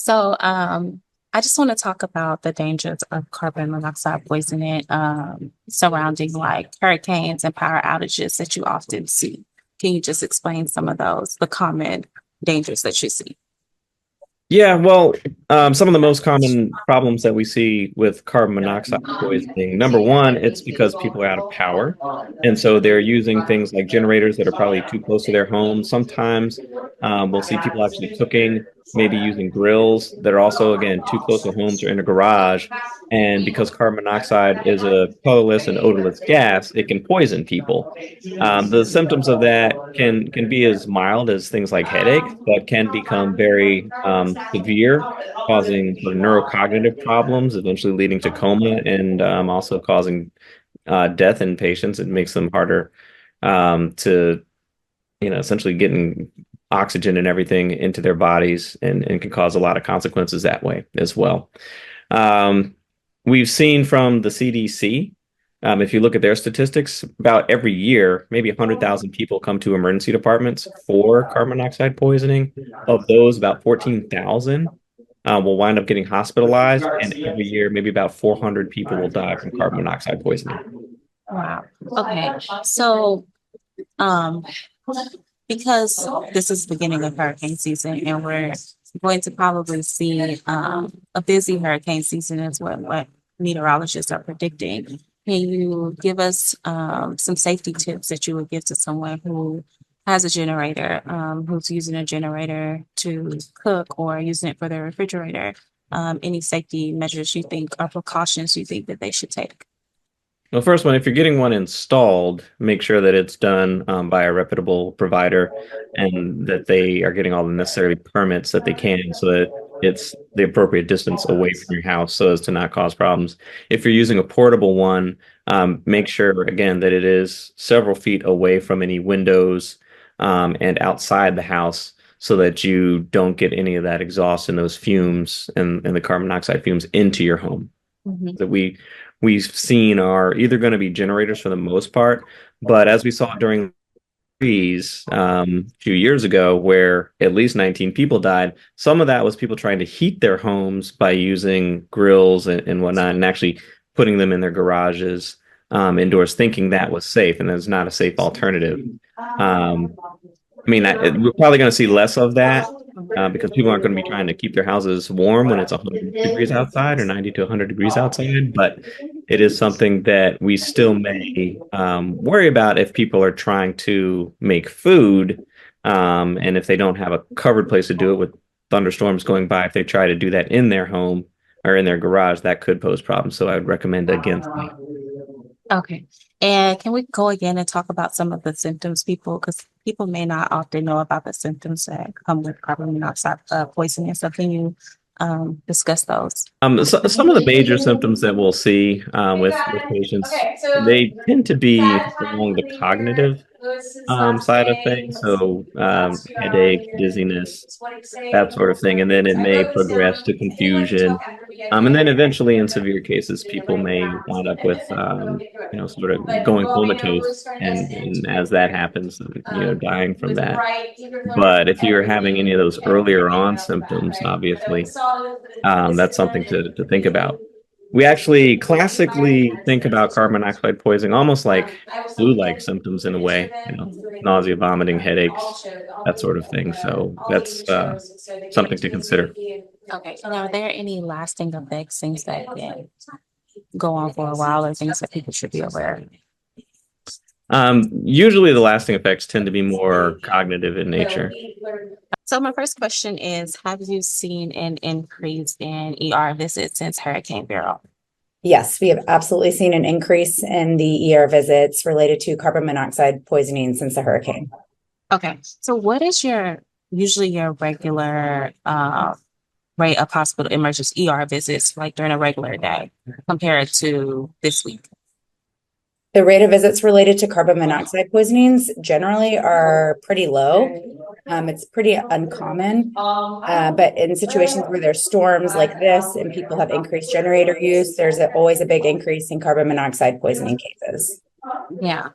So, I just want to talk about the dangers of carbon monoxide poisoning surrounding like hurricanes and power outages that you often see. Can you just explain some of those, the common dangers that you see? Yeah, well, some of the most common problems that we see with carbon monoxide poisoning, number one, it's because people are out of power. And so they're using things like generators that are probably too close to their home. Sometimes we'll see people actually cooking, maybe using grills that are also, again, too close to homes or in a garage. And because carbon monoxide is a colorless and odorless gas, it can poison people. The symptoms of that can be as mild as things like headache, but can become very severe, causing sort of neurocognitive problems, eventually leading to coma and also causing death in patients. It makes them harder to, essentially getting oxygen and everything into their bodies and can cause a lot of consequences that way as well. Um, we've seen from the CDC, if you look at their statistics, about every year, maybe 100,000 people come to emergency departments for carbon monoxide poisoning. Of those, about 14,000 will wind up getting hospitalized, and every year, maybe about 400 people will die from carbon monoxide poisoning. Wow. Okay. So, um, because this is the beginning of hurricane season and we're going to probably see a busy hurricane season is what meteorologists are predicting. Can you give us some safety tips that you would give to someone who has a generator, who's using a generator to cook or using it for their refrigerator? Any safety measures you think or precautions you think that they should take? Well, first one, if you're getting one installed, make sure that it's done by a reputable provider and that they are getting all the necessary permits that they can so that it's the appropriate distance away from your house so as to not cause problems. If you're using a portable one, make sure, again, that it is several feet away from any windows and outside the house so that you don't get any of that exhaust and those fumes and the carbon monoxide fumes into your home. Mhm. That we've seen are either going to be generators for the most part, but as we saw during freeze a few years ago, where at least 19 people died, some of that was people trying to heat their homes by using grills and whatnot, and actually putting them in their garages indoors, thinking that was safe, and that's not a safe alternative. Um, we're probably going to see less of that because people aren't going to be trying to keep their houses warm when it's 100 degrees outside or 90 to 100 degrees outside. But it is something that we still may worry about if people are trying to make food. And if they don't have a covered place to do it with thunderstorms going by, if they try to do that in their home or in their garage, that could pose problems. So I would recommend against that. Okay. And can we go again and talk about some of the symptoms because people may not often know about the symptoms that come with carbon monoxide poisoning. So can you discuss those? So some of the major symptoms that we'll see with patients, they tend to be along the cognitive side of things. So headache, dizziness, that sort of thing. And then it may progress to confusion. And then eventually, in severe cases, people may wind up with, sort of going comatose. And as that happens, dying from that. But if you're having any of those earlier on symptoms, obviously, that's something to think about. We actually classically think about carbon monoxide poisoning almost like flu-like symptoms in a way, nausea, vomiting, headaches, that sort of thing. So that's something to consider. Okay. And are there any lasting effects, things that can go on for a while or things that people should be aware of? Usually the lasting effects tend to be more cognitive in nature. So my first question is, have you seen an increase in ER visits since Hurricane Beryl? Yes, we have absolutely seen an increase in the ER visits related to carbon monoxide poisoning since the hurricane. Okay. So what is usually your regular rate of hospital emergency ER visits like during a regular day compared to this week? The rate of visits related to carbon monoxide poisonings generally are pretty low. It's pretty uncommon, but in situations where there's storms like this and people have increased generator use, there's always a big increase in carbon monoxide poisoning cases. Yeah.